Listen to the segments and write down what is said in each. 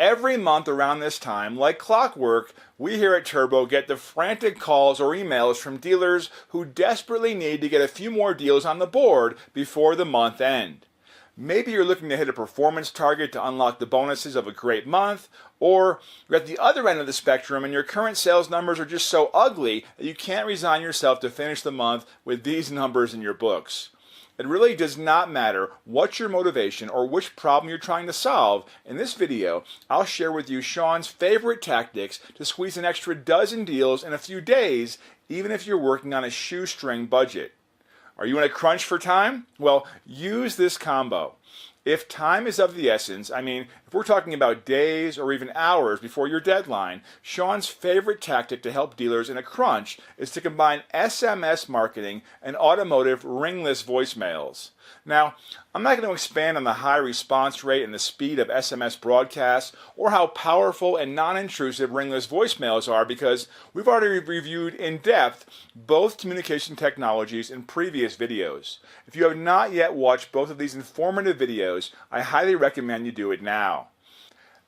Every month around this time, like clockwork, we here at Turbo get the frantic calls or emails from dealers who desperately need to get a few more deals on the board before the month end. Maybe you're looking to hit a performance target to unlock the bonuses of a great month, or you're at the other end of the spectrum and your current sales numbers are just so ugly that you can't resign yourself to finish the month with these numbers in your books. It really does not matter what your motivation or which problem you're trying to solve. In this video, I'll share with you Sean's favorite tactics to squeeze an extra dozen deals in a few days, even if you're working on a shoestring budget. Are you in a crunch for time? Well, use this combo. If time is of the essence, if we're talking about days or even hours before your deadline, Sean's favorite tactic to help dealers in a crunch is to combine SMS marketing and automotive ringless voicemails. Now, I'm not going to expand on the high response rate and the speed of SMS broadcasts or how powerful and non-intrusive ringless voicemails are because we've already reviewed in depth both communication technologies in previous videos. If you have not yet watched both of these informative videos, I highly recommend you do it now.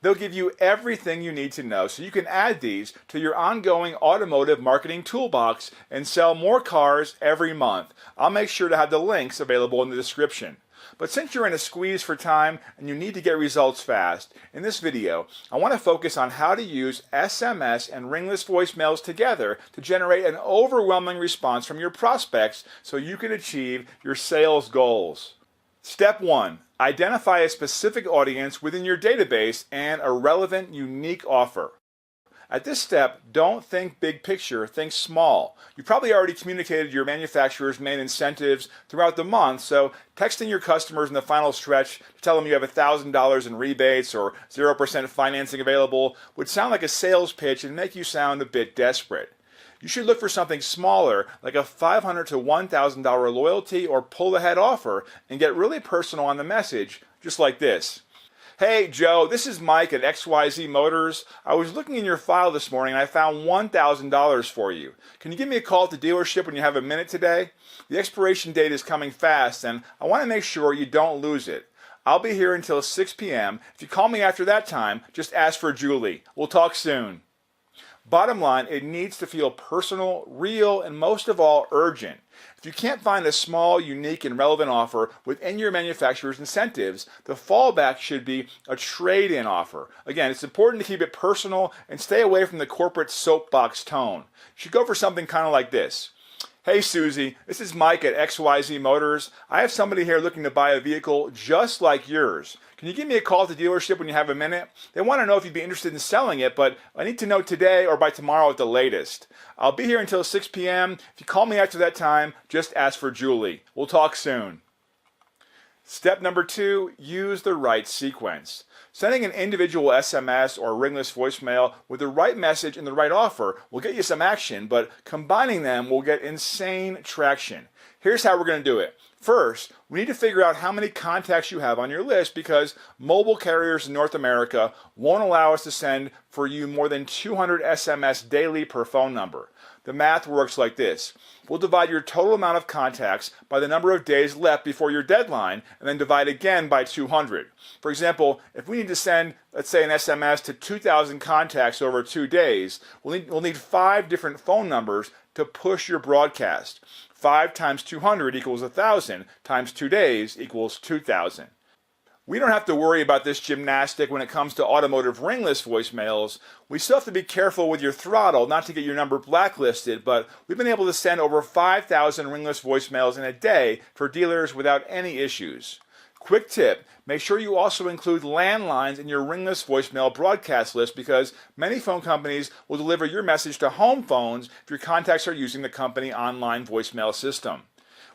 They'll give you everything you need to know so you can add these to your ongoing automotive marketing toolbox and sell more cars every month. I'll make sure to have the links available in the description. But since you're in a squeeze for time and you need to get results fast, in this video, I want to focus on how to use SMS and ringless voicemails together to generate an overwhelming response from your prospects so you can achieve your sales goals. Step 1. Identify a specific audience within your database and a relevant, unique offer. At this step, don't think big picture, think small. You probably already communicated your manufacturer's main incentives throughout the month, so texting your customers in the final stretch to tell them you have $1,000 in rebates or 0% financing available would sound like a sales pitch and make you sound a bit desperate. You should look for something smaller, like a $500 to $1,000 loyalty or pull-ahead offer, and get really personal on the message, just like this. Hey Joe, this is Mike at XYZ Motors. I was looking in your file this morning and I found $1,000 for you. Can you give me a call at the dealership when you have a minute today? The expiration date is coming fast and I want to make sure you don't lose it. I'll be here until 6 p.m. If you call me after that time, just ask for Julie. We'll talk soon. Bottom line, it needs to feel personal, real, and most of all, urgent. If you can't find a small, unique, and relevant offer within your manufacturer's incentives, the fallback should be a trade-in offer. Again, it's important to keep it personal and stay away from the corporate soapbox tone. You should go for something kind of like this. Hey Susie, this is Mike at XYZ Motors. I have somebody here looking to buy a vehicle just like yours. Can you give me a call at the dealership when you have a minute? They want to know if you'd be interested in selling it, but I need to know today or by tomorrow at the latest. I'll be here until 6 p.m. If you call me after that time, just ask for Julie. We'll talk soon. Step number 2, use the right sequence. Sending an individual SMS or ringless voicemail with the right message and the right offer will get you some action, but combining them will get insane traction. Here's how we're going to do it. First, we need to figure out how many contacts you have on your list because mobile carriers in North America won't allow us to send for you more than 200 SMS daily per phone number. The math works like this. We'll divide your total amount of contacts by the number of days left before your deadline and then divide again by 200. For example, if we need to send, let's say, an SMS to 2,000 contacts over 2 days, we'll need 5 different phone numbers to push your broadcast. 5 times 200 equals 1,000 times 2 days equals 2,000. We don't have to worry about this gymnastic when it comes to automotive ringless voicemails. We still have to be careful with your throttle not to get your number blacklisted, but we've been able to send over 5,000 ringless voicemails in a day for dealers without any issues. Quick tip, make sure you also include landlines in your ringless voicemail broadcast list because many phone companies will deliver your message to home phones if your contacts are using the company online voicemail system.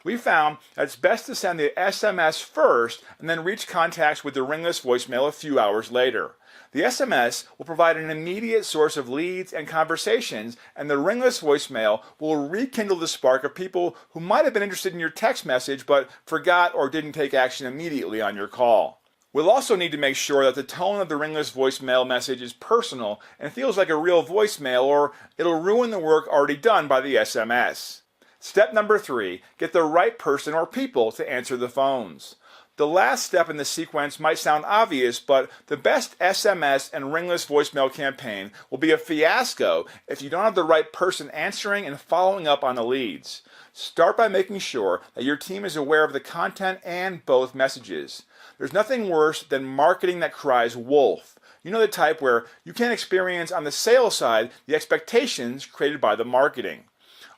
We found that it's best to send the SMS first and then reach contacts with the ringless voicemail a few hours later. The SMS will provide an immediate source of leads and conversations, and the ringless voicemail will rekindle the spark of people who might have been interested in your text message but forgot or didn't take action immediately on your call. We'll also need to make sure that the tone of the ringless voicemail message is personal and feels like a real voicemail, or it'll ruin the work already done by the SMS. Step number 3, get the right person or people to answer the phones. The last step in the sequence might sound obvious, but the best SMS and ringless voicemail campaign will be a fiasco if you don't have the right person answering and following up on the leads. Start by making sure that your team is aware of the content and both messages. There's nothing worse than marketing that cries wolf. You know, the type where you can't experience on the sales side the expectations created by the marketing.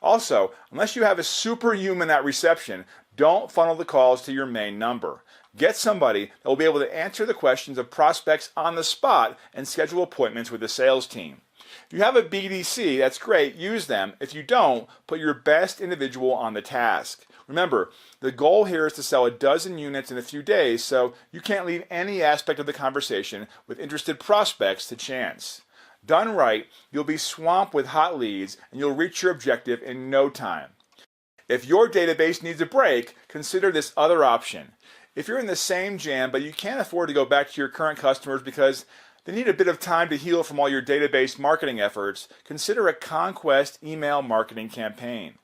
Also, unless you have a superhuman at reception, don't funnel the calls to your main number. Get somebody that will be able to answer the questions of prospects on the spot and schedule appointments with the sales team. If you have a BDC, that's great, use them. If you don't, put your best individual on the task. Remember, the goal here is to sell a dozen units in a few days, so you can't leave any aspect of the conversation with interested prospects to chance. Done right, you'll be swamped with hot leads and you'll reach your objective in no time. If your database needs a break, consider this other option. If you're in the same jam but you can't afford to go back to your current customers because they need a bit of time to heal from all your database marketing efforts, consider a conquest email marketing campaign.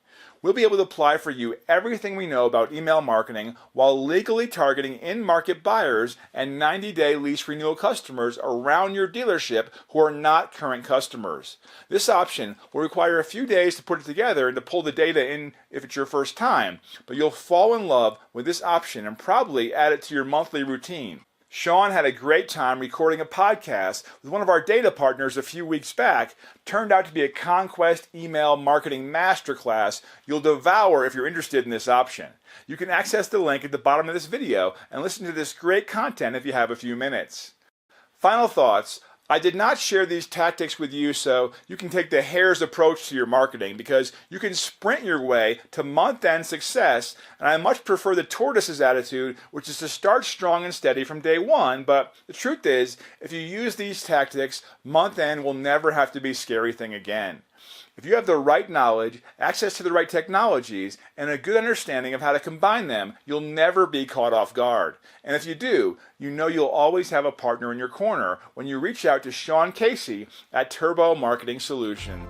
We'll be able to apply for you everything we know about email marketing while legally targeting in-market buyers and 90-day lease renewal customers around your dealership who are not current customers. This option will require a few days to put it together and to pull the data in if it's your first time, but you'll fall in love with this option and probably add it to your monthly routine. Sean had a great time recording a podcast with one of our data partners a few weeks back. Turned out to be a conquest email marketing masterclass you'll devour if you're interested in this option. You can access the link at the bottom of this video and listen to this great content if you have a few minutes. Final thoughts. I did not share these tactics with you so you can take the hare's approach to your marketing, because you can sprint your way to month-end success, and I much prefer the tortoise's attitude, which is to start strong and steady from day one. But the truth is, if you use these tactics, month-end will never have to be a scary thing again. If you have the right knowledge, access to the right technologies, and a good understanding of how to combine them, you'll never be caught off guard. And if you do, you know you'll always have a partner in your corner when you reach out to Sean Casey at Turbo Marketing Solutions.